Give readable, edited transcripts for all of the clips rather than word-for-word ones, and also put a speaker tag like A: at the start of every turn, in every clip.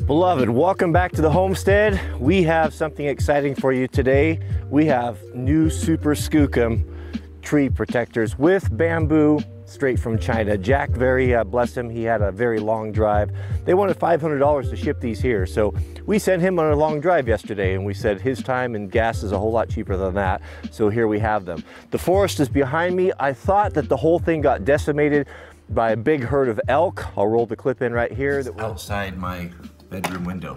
A: Beloved, welcome back to the homestead. We have something exciting for you today. We have new Super Skookum tree protectors with bamboo straight from China. Jack, bless him, he had a very long drive. They wanted $500 to ship these here, so we sent him on a long drive yesterday, and we said his time and gas is a whole lot cheaper than that, so here we have them. The forest is behind me. I thought that the whole thing got decimated by a big herd of elk. I'll roll the clip in right here. That outside my bedroom window.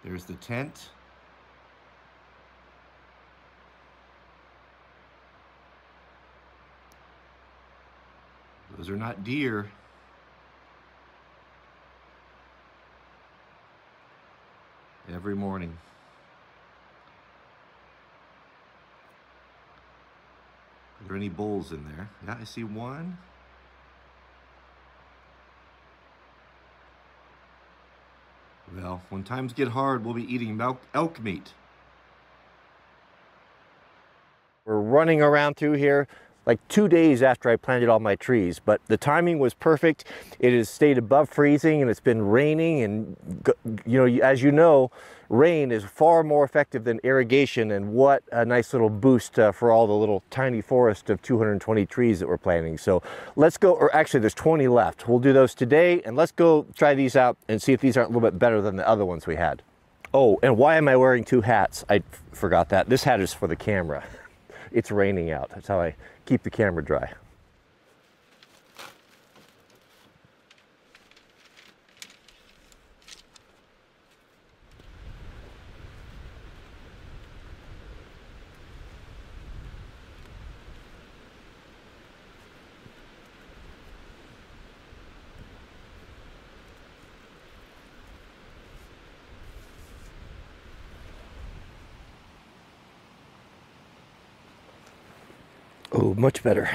A: There's the tent. Those are not deer. Every morning. Are there any bulls in there? Yeah, I see one. Well, when times get hard, we'll be eating elk meat. We're running around through here like 2 days after I planted all my trees, but the timing was perfect. It has stayed above freezing and it's been raining, and as you know, rain is far more effective than irrigation, and what a nice little boost for all the little tiny forest of 220 trees that we're planting. So let's go, or actually there's 20 left. We'll do those today, and let's go try these out and see if these aren't a little bit better than the other ones we had. Oh, and why am I wearing two hats? I forgot that. This hat is for the camera. It's raining out. That's how I keep the camera dry. Oh, much better.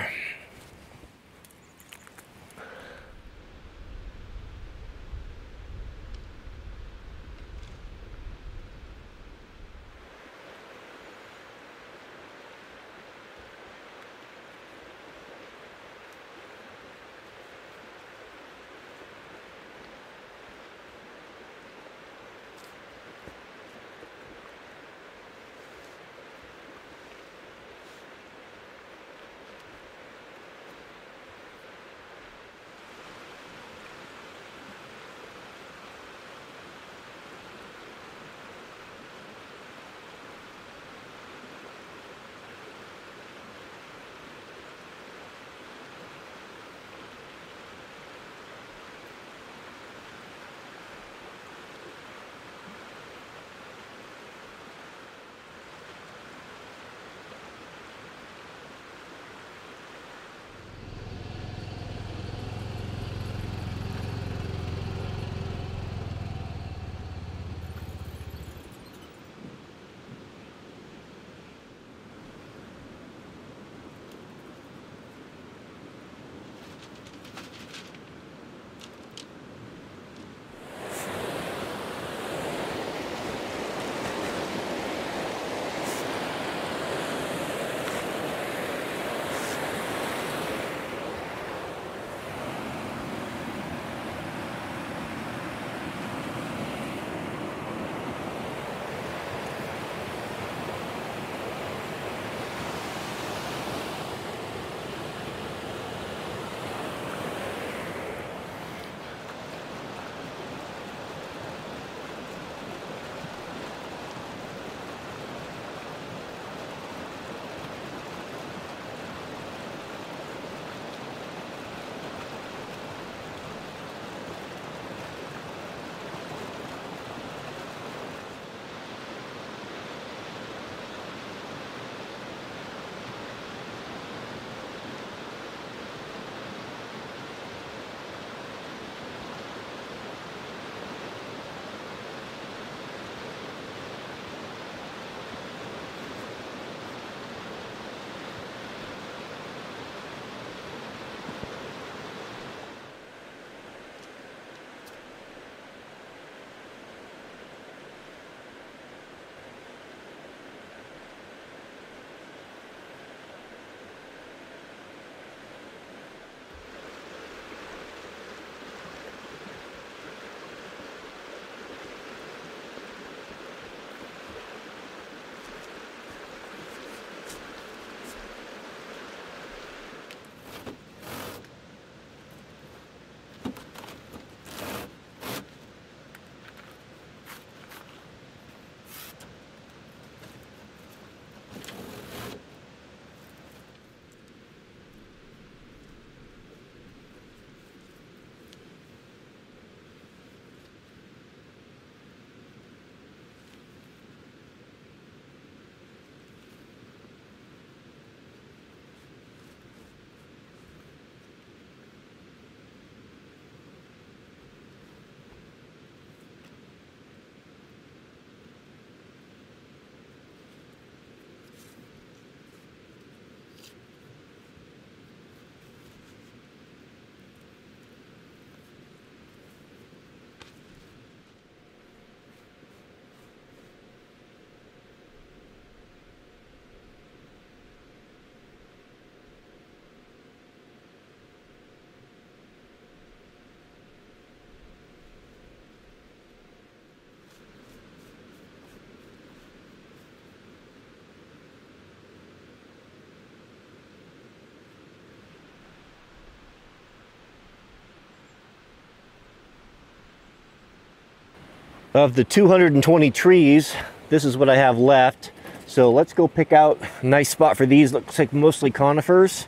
A: Of the 220 trees, this is what I have left. So let's go pick out a nice spot for these. Looks like mostly conifers.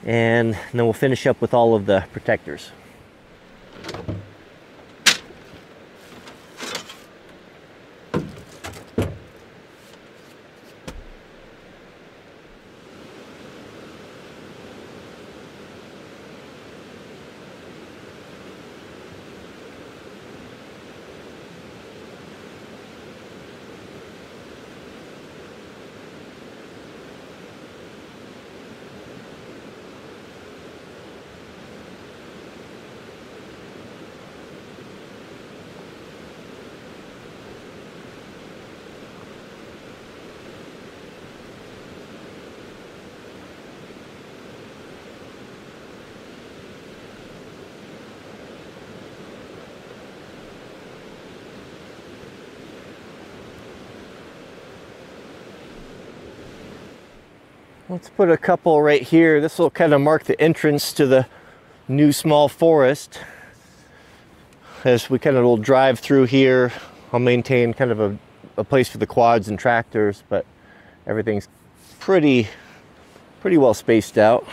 A: And then we'll finish up with all of the protectors. Let's put a couple right here. This will kind of mark the entrance to the new small forest. As we kind of will drive through here, I'll maintain kind of a place for the quads and tractors, but everything's pretty well spaced out.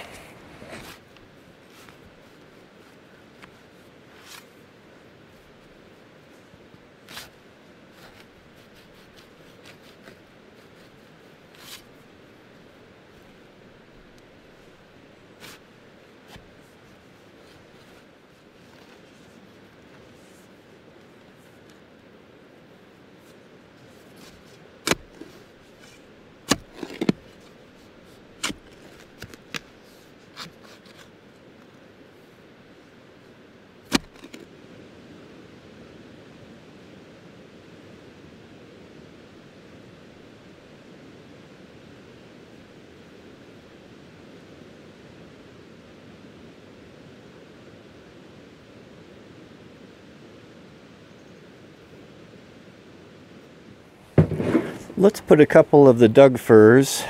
A: Let's put a couple of the Doug firs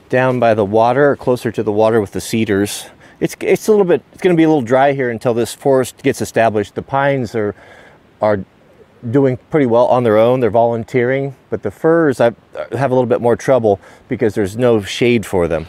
A: down by the water, or closer to the water with the cedars. It's going to be a little dry here until this forest gets established. The pines are doing pretty well on their own. They're volunteering, but the firs I have a little bit more trouble because there's no shade for them.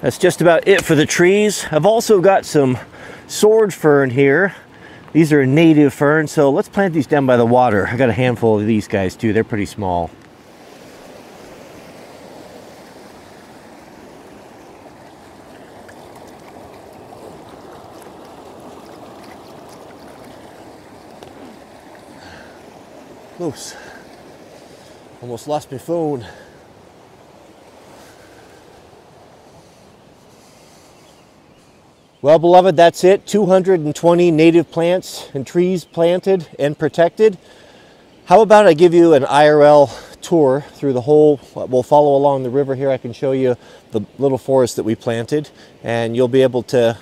A: That's just about it for the trees. I've also got some sword fern here. These are native ferns, so let's plant these down by the water. I got a handful of these guys too. They're pretty small. Oops. Almost lost my phone. Well, beloved, that's it. 220 native plants and trees planted and protected. How about I give you an IRL tour through the whole, we'll follow along the river here. I can show you the little forest that we planted, and you'll be able to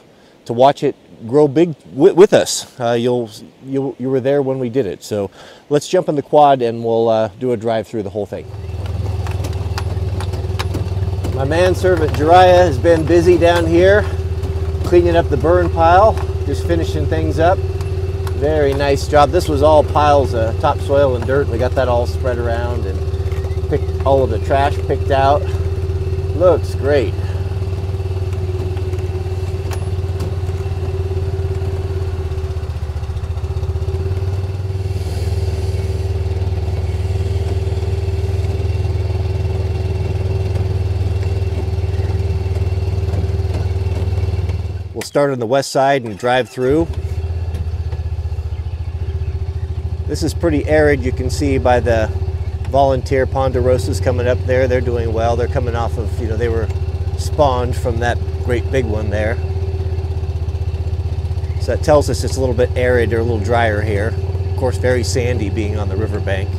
A: watch it grow big with us. You were there when we did it. So let's jump in the quad and we'll do a drive through the whole thing. My manservant Jiraiya has been busy down here cleaning up the burn pile, just finishing things up. Very nice job. This was all piles of topsoil and dirt. We got that all spread around and picked all of the trash picked out. Looks great. We'll start on the west side and drive through. This is pretty arid. You can see by the volunteer ponderosas coming up there. They're doing well. They're coming off of, they were spawned from that great big one there. So that tells us it's a little bit arid or a little drier here. Of course, very sandy being on the riverbank.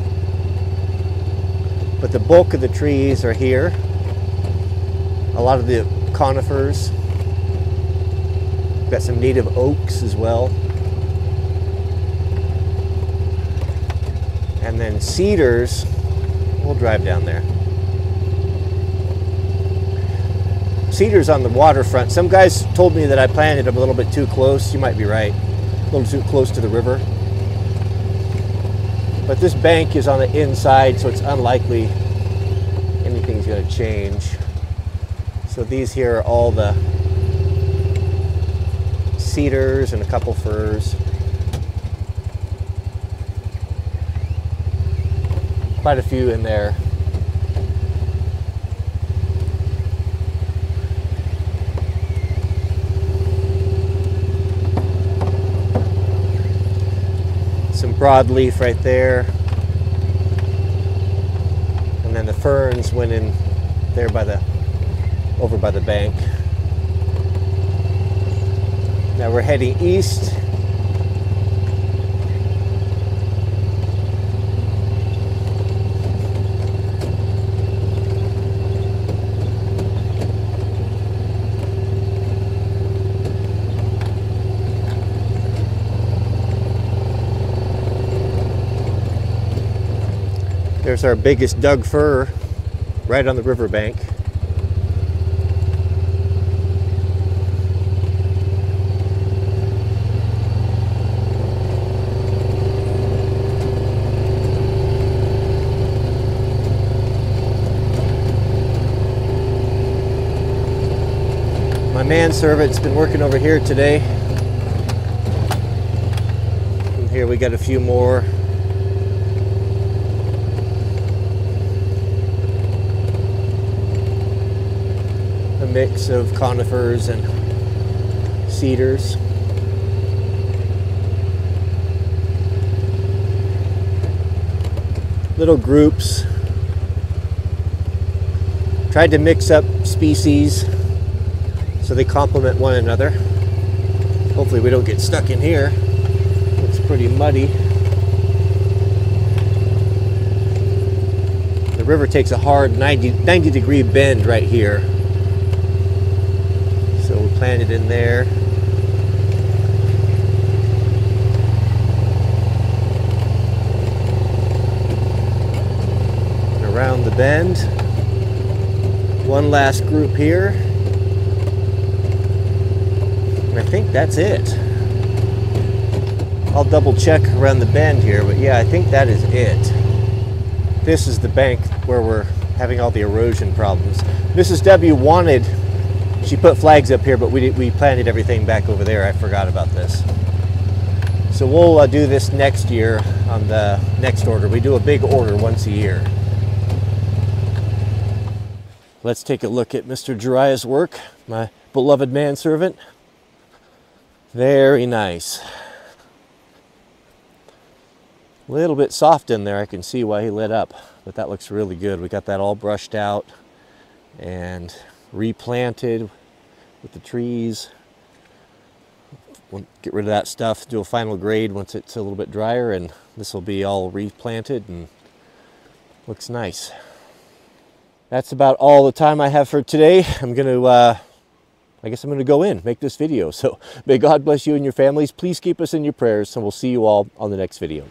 A: But the bulk of the trees are here. A lot of the conifers. Got some native oaks as well. And then cedars, we'll drive down there. Cedars on the waterfront. Some guys told me that I planted them a little bit too close. You might be right. A little too close to the river. But this bank is on the inside, so it's unlikely anything's going to change. So these here are all the cedars and a couple firs. Quite a few in there. Some broadleaf right there. And then the ferns went in there over by the bank. Now we're heading east. There's our biggest Doug fir right on the riverbank. My manservant's been working over here today. And here we got a few more. A mix of conifers and cedars. Little groups. Tried to mix up species so they complement one another. Hopefully we don't get stuck in here. It's pretty muddy. The river takes a hard 90 degree bend right here. So we planted in there. And around the bend. One last group here. And I think that's it. I'll double check around the bend here, but yeah, I think that is it. This is the bank where we're having all the erosion problems. Mrs. W wanted She put flags up here, but we planted everything back over there. I forgot about this. So we'll do this next year on the next order. We do a big order once a year. Let's take a look at Mr. Jariah's work, my beloved manservant. Very nice. A little bit soft in there. I can see why he lit up, but that looks really good. We got that all brushed out and replanted with the trees. We'll get rid of that stuff, do a final grade once it's a little bit drier, and this will be all replanted and looks nice. That's about all the time I have for today. I'm going to, I guess I'm going to go in, make this video. So may God bless you and your families. Please keep us in your prayers, and we'll see you all on the next video.